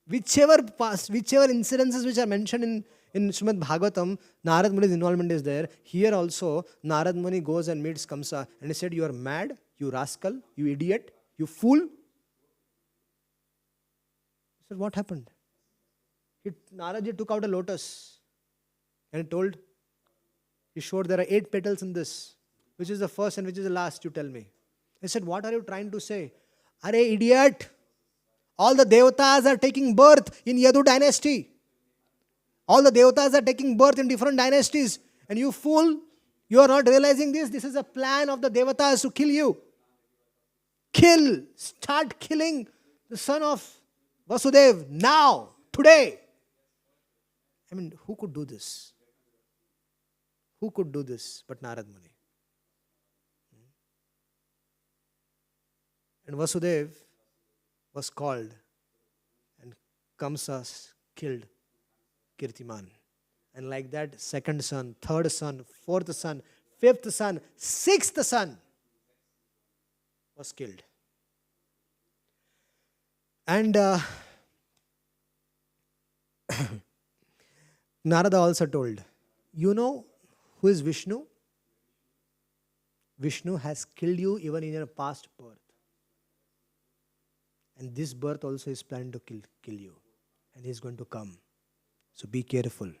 Whichever incidences which are mentioned in Srimad Bhagavatam, Narad Muni's involvement is there. Here also, Narad Muni goes and meets Kamsa and he said, you are mad, you rascal, you idiot, you fool. He said, what happened? Naradji took out a lotus and he showed there are 8 petals in this. Which is the first and which is the last, you tell me. He said, what are you trying to say? Are idiot! All the devatas are taking birth in Yadu dynasty. All the devatas are taking birth in different dynasties. And you fool, you are not realizing this. This is a plan of the devatas to kill you. Kill, start killing the son of Vasudev now, today. I mean, who could do this? Who could do this but Narad Muni? And Vasudev was called and Kamsa killed Kirtiman. And like that, 2nd son, 3rd son, 4th son, 5th son, 6th son was killed. And Narada also told, you know who is Vishnu? Vishnu has killed you even in your past birth. And this birth also is planned to kill you. And he is going to come. So be careful.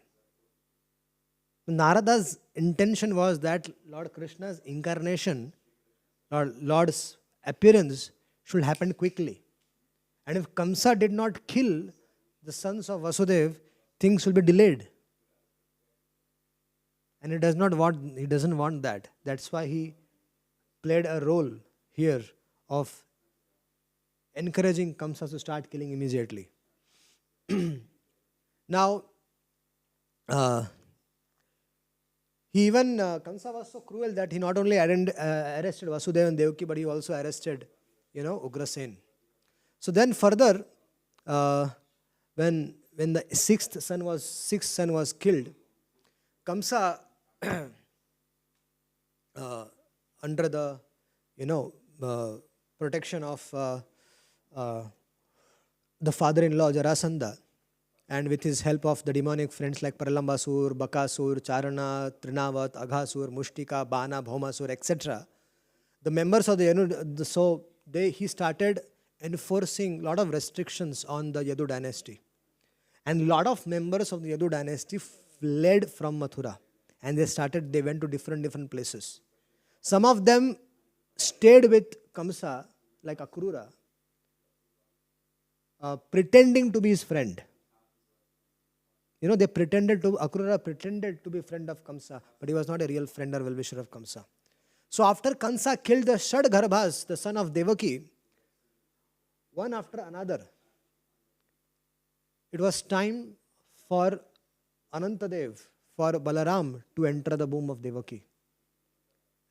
Narada's intention was that Lord Krishna's incarnation, Lord's appearance should happen quickly. And if Kamsa did not kill the sons of Vasudev, things will be delayed. And he doesn't want that. That's why he played a role here of encouraging Kamsa to start killing immediately. Now, Kamsa was so cruel that he not only arrested Vasudeva and Devaki, but he also arrested, Ugrasen. So then further, when the sixth son was killed, Kamsa, under the protection of the father-in-law Jarasandha, and with his help of the demonic friends like Pralambasur, Bakasur, Charana, Trinavat, Aghasur, Mushtika, Bana, Bhaumasur, etc., the members of the he started enforcing a lot of restrictions on the Yadu dynasty. And a lot of members of the Yadu dynasty fled from Mathura. And they went to different places. Some of them stayed with Kamsa, like Akrura, pretending to be his friend. Akrura pretended to be a friend of Kamsa, but he was not a real friend or well-wisher of Kamsa. So after Kamsa killed the Shadgarbhas, the son of Devaki, one after another, it was time for Anantadev, for Balaram to enter the womb of Devaki.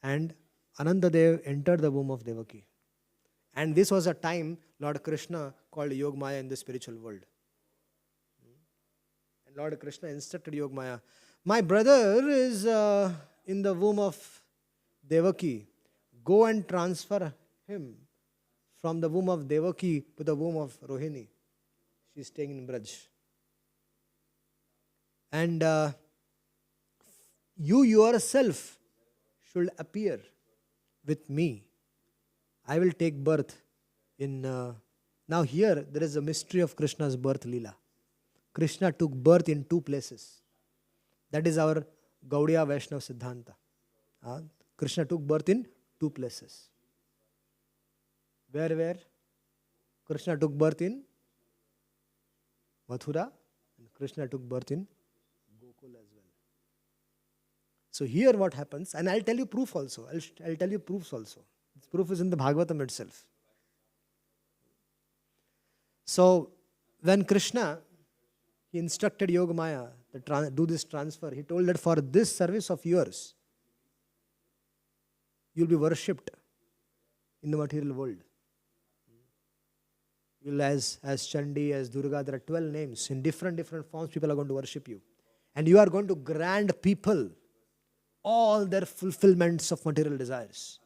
And Anantadev entered the womb of Devaki. And this was a time Lord Krishna called Yogmaya in the spiritual world. And Lord Krishna instructed Yogamaya, my brother is in the womb of Devaki. Go and transfer him from the womb of Devaki to the womb of Rohini. She is staying in Braj. And you yourself should appear with me. I will take birth in... now here there is a mystery of Krishna's birth Leela. Krishna took birth in two places. That is our Gaudiya Vaishnava Siddhanta. Krishna took birth in two places. Where? Krishna took birth in Mathura and Krishna took birth in Gokul as well. So here what happens, and I'll tell you proof also. I'll tell you proofs also. This proof is in the Bhagavatam itself. So when Krishna, he instructed Yogamaya to do this transfer, he told that for this service of yours, you'll be worshipped in the material world. You'll as Chandi, as Durga, there are 12 names. In different forms, people are going to worship you. And you are going to grant people all their fulfillments of material desires.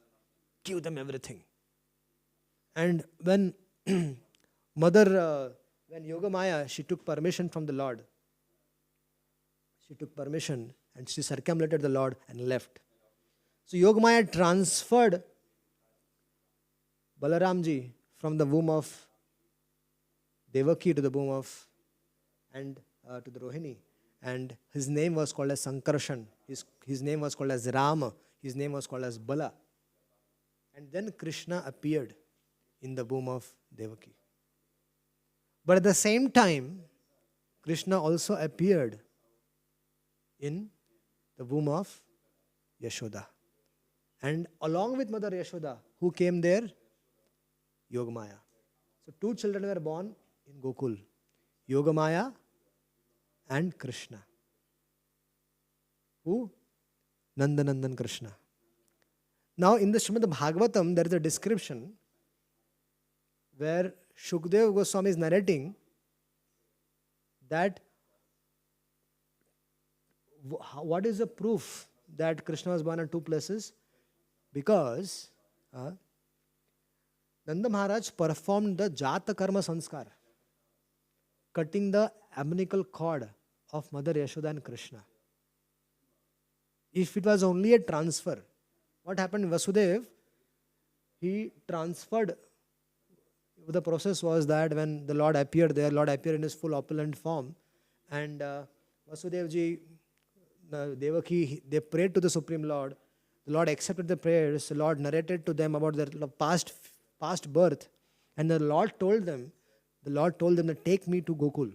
Give them everything. And when when Yogamaya, she took permission from the Lord. She took permission and she circumambulated the Lord and left. So Yogamaya transferred Balaramji from the womb of Devaki to the womb of and to the Rohini. And his name was called as Sankarshan. His name was called as Rama. His name was called as Bala. And then Krishna appeared in the womb of Devaki. But at the same time, Krishna also appeared in the womb of Yashoda. And along with Mother Yashoda, who came there? Yogamaya. So two children were born in Gokul. Yogamaya and Krishna. Who? Nandanandan Krishna. Now in the Srimad Bhagavatam, there is a description where Shukdev Goswami is narrating that what is the proof that Krishna was born in two places? Because Nanda Maharaj performed the Jata Karma Sanskar, cutting the umbilical cord of Mother Yashoda and Krishna. If it was only a transfer, what happened? Vasudev, he transferred. The process was that when the Lord appeared there, Lord appeared in his full opulent form, and Vasudevji, Devaki, they prayed to the Supreme Lord. The Lord accepted the prayers. The Lord narrated to them about their past birth, and the Lord told them that take me to Gokul.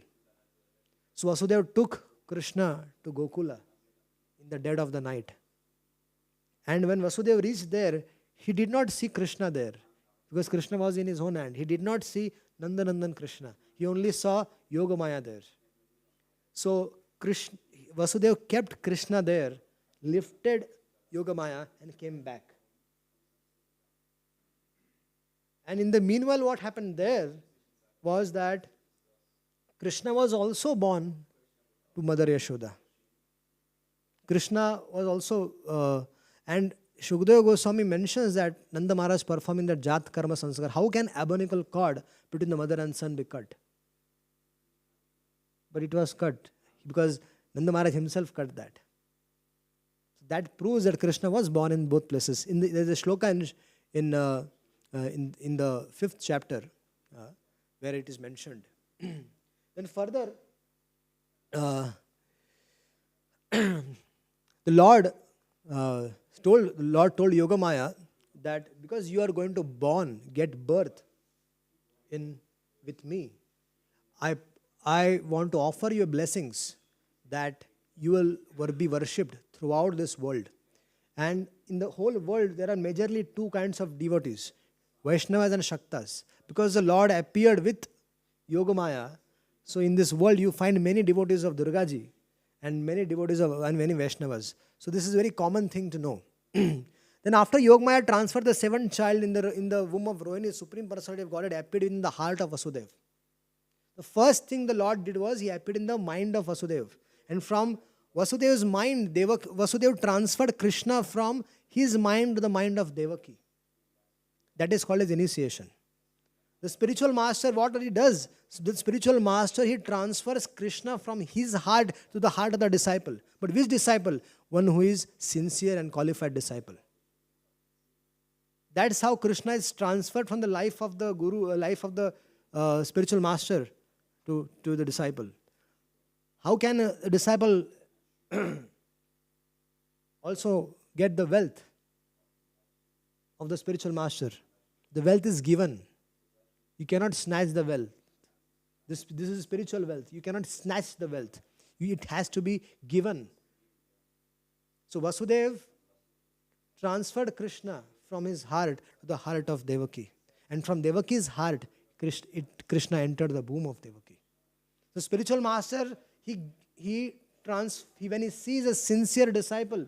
So Vasudev took Krishna to Gokula in the dead of the night. And when Vasudev reached there, he did not see Krishna there because Krishna was in his own hand. He did not see Nandanandan Krishna. He only saw Yogamaya there. So Vasudev kept Krishna there, lifted Yogamaya and came back. And in the meanwhile, what happened there was that Krishna was also born to Mother Yashoda. Krishna was also, and Shukadeva Goswami mentions that Nanda Maharaj performing that Jat Karma Sanskar. How can umbilical cord between the mother and son be cut? But it was cut because Nanda Maharaj himself cut that. That proves that Krishna was born in both places. There is a shloka in the 5th chapter where it is mentioned. Then further, the Lord told Yogamaya that because you are going to get birth with me, I want to offer you blessings that you will be worshipped throughout this world. And in the whole world, there are majorly two kinds of devotees, Vaishnavas and Shaktas. Because the Lord appeared with Yogamaya, so in this world you find many devotees of Durgaji and many devotees and many Vaishnavas. So this is a very common thing to know. Then after Yogamaya transferred the seventh child in the womb of Rohini, Supreme Personality of Godhead appeared in the heart of Vasudeva. The first thing the Lord did was he appeared in the mind of Vasudeva. And from Vasudev's mind, Vasudeva transferred Krishna from his mind to the mind of Devaki. That is called as initiation. The spiritual master, what he does? The spiritual master, he transfers Krishna from his heart to the heart of the disciple. But which disciple? One who is sincere and qualified disciple. That's how Krishna is transferred from the life of the guru, life of the spiritual master to the disciple. How can a disciple also get the wealth of the spiritual master? The wealth is given. You cannot snatch the wealth. This is spiritual wealth. You cannot snatch the wealth. It has to be given. So Vasudeva transferred Krishna from his heart to the heart of Devaki. And from Devaki's heart, Krishna entered the womb of Devaki. The spiritual master, when he sees a sincere disciple,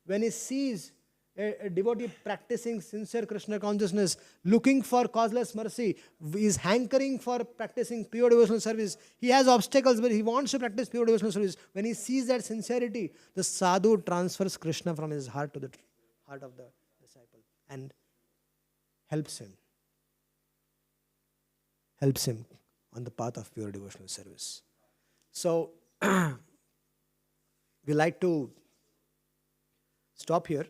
when he sees a devotee practicing sincere Krishna consciousness, looking for causeless mercy, is hankering for practicing pure devotional service. He has obstacles, but he wants to practice pure devotional service. When he sees that sincerity, the sadhu transfers Krishna from his heart to the heart of the disciple and helps him on the path of pure devotional service. So, we like to stop here.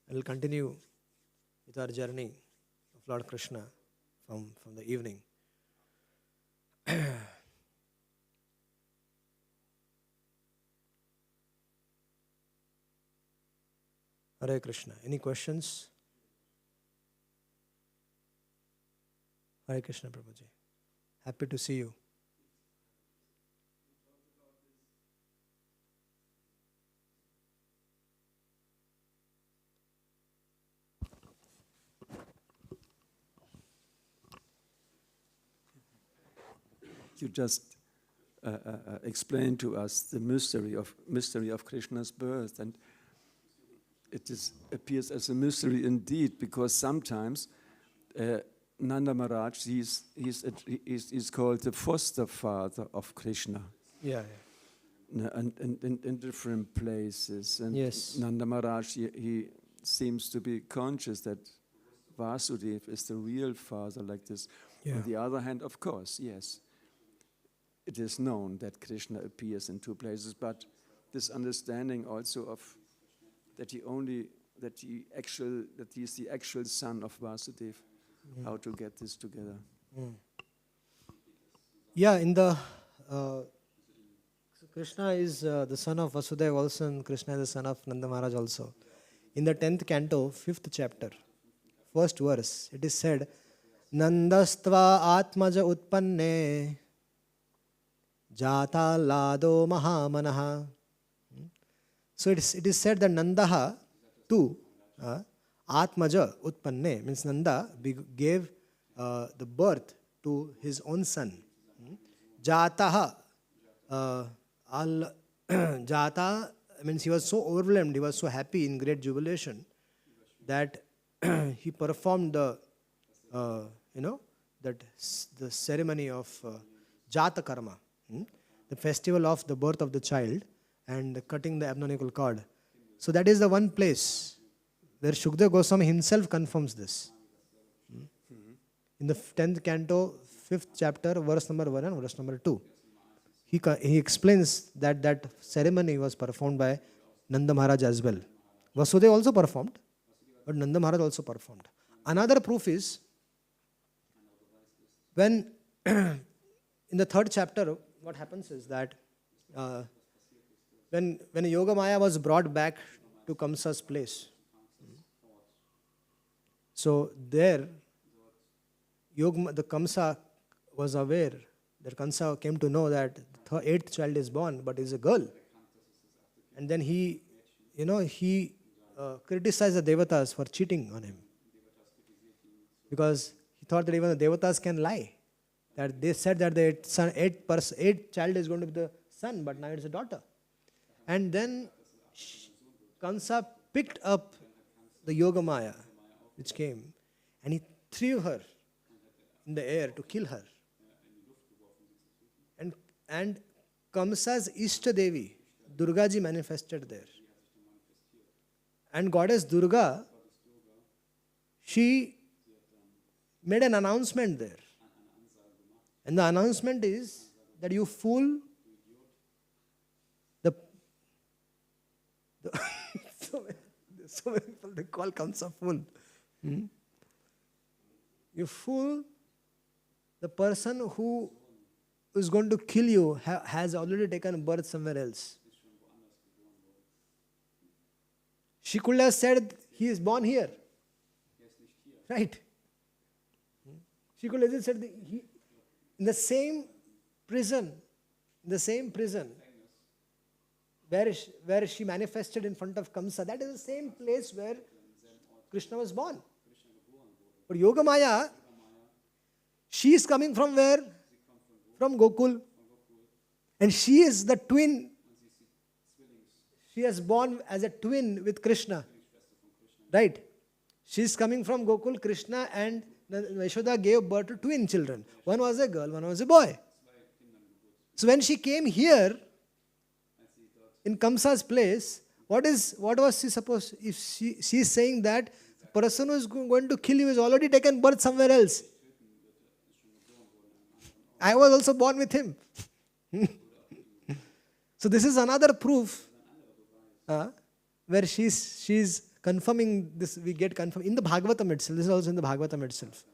We will continue with our journey of Lord Krishna from the evening. Hare Krishna. Any questions? Hare Krishna, Prabhuji. Happy to see you. You just explained to us the mystery of Krishna's birth, and it appears as a mystery indeed, because sometimes Nanda Maharaj he's called the foster father of Krishna. Yeah. And in different places, and yes. Nanda Maharaj he seems to be conscious that Vasudeva is the real father, like this. Yeah. On the other hand, of course, yes, it is known that Krishna appears in two places, but this understanding also of that he is the actual son of Vasudeva. How to get this together? Yeah, in the Krishna is the son of Vasudeva also, and Krishna is the son of Nanda Maharaj also. In the 10th canto, 5th chapter, 1st verse, it is said, Nandastva atmaja utpanne jata lado mahamanaha. So it is said that Nandaha too, atmaja utpanne, means Nanda gave the birth to his own son. Jataha, Jata means he was so overwhelmed, he was so happy in great jubilation that he performed the ceremony of Jata Karma, the festival of the birth of the child and cutting the abdominal cord. So that is the one place where Shukdev Goswami himself confirms this. In the 10th canto, 5th chapter, verse number 1 and verse number 2. He explains that ceremony was performed by Nanda Maharaj as well. Vasudeva also performed, but Nanda Maharaj also performed. Another proof is when in the 3rd chapter, what happens is that when Yoga Maya was brought back to Kamsa's place, so there the Kamsa was aware that Kamsa came to know that the 8th child is born, but is a girl. And then he criticized the Devatas for cheating on him. Because he thought that even the Devatas can lie. That they said that the 8th child is going to be the son, but now it's a daughter. And then Kamsa picked up the Yoga Maya, which came, and he threw her in the air to kill her. And Kamsa's Ishta Devi, Durga ji manifested there. And goddess Durga, she made an announcement there. And the announcement is that you fool, so many people they call Kamsa fool. You fool, the person who is going to kill you has already taken birth somewhere else. She could have said, he is born here. Right? She could have just said, in the same prison, where she manifested in front of Kamsa, that is the same place where Krishna was born. But Yogamaya, she is coming from where? From Gokul. And she is the twin. She is born as a twin with Krishna. Right? She is coming from Gokul, Krishna and Yashoda gave birth to twin children. One was a girl, one was a boy. So when she came here, in Kamsa's place, what was she supposed? If she is saying that the person who is going to kill you has already taken birth somewhere else. I was also born with him. So this is another proof where she's confirming this. We get confirmed in the Bhagavatam itself. This is also in the Bhagavatam itself.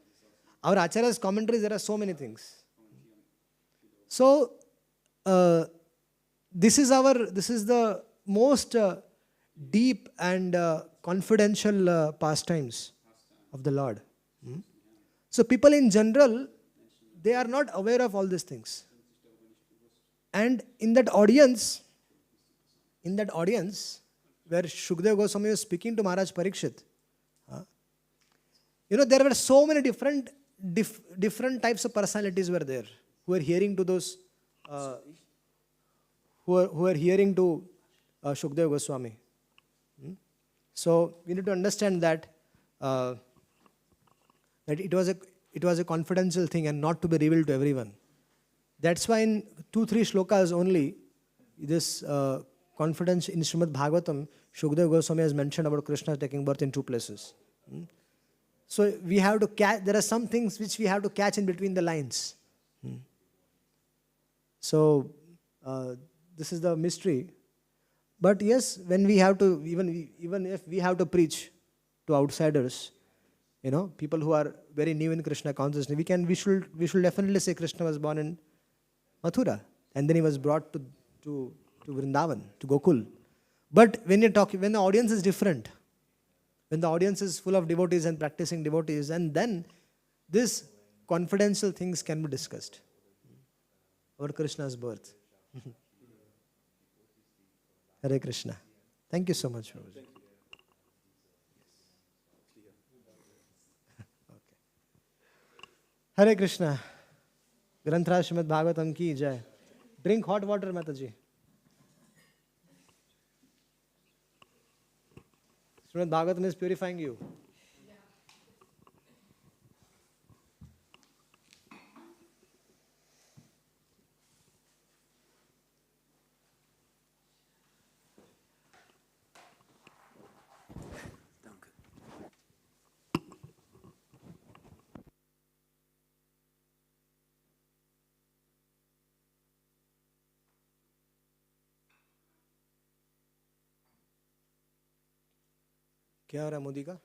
Our Acharya's commentaries, there are so many things. So this is the most deep and confidential pastimes of the Lord. So people in general, they are not aware of all these things. And in that audience, where Shukdev Goswami was speaking to Maharaj Parikshit, there were so many different types of personalities were there who were hearing to those, who are hearing to Shukdev Goswami. So we need to understand that it was a confidential thing and not to be revealed to everyone. That's why in 2-3 shlokas only, this confidence in Srimad Bhagavatam, Shukdev Goswami has mentioned about Krishna taking birth in 2 places. So we have to catch, there are some things which we have to catch in between the lines. So this is the mystery. But yes, when we have to, even if we have to preach to outsiders, people who are very new in Krishna consciousness, we should definitely say Krishna was born in Mathura, and then he was brought to Vrindavan, to Gokul. But when the audience is different, when the audience is full of devotees and practicing devotees, and then these confidential things can be discussed about Krishna's birth. Hare Krishna. Thank you so much, Prabhuji. Okay. Hare Krishna. Granthra Srimad Bhagavatam ki jai. Drink hot water, Mataji. Srimad Bhagavatam is purifying you. क्या हो रहा है मोदी का?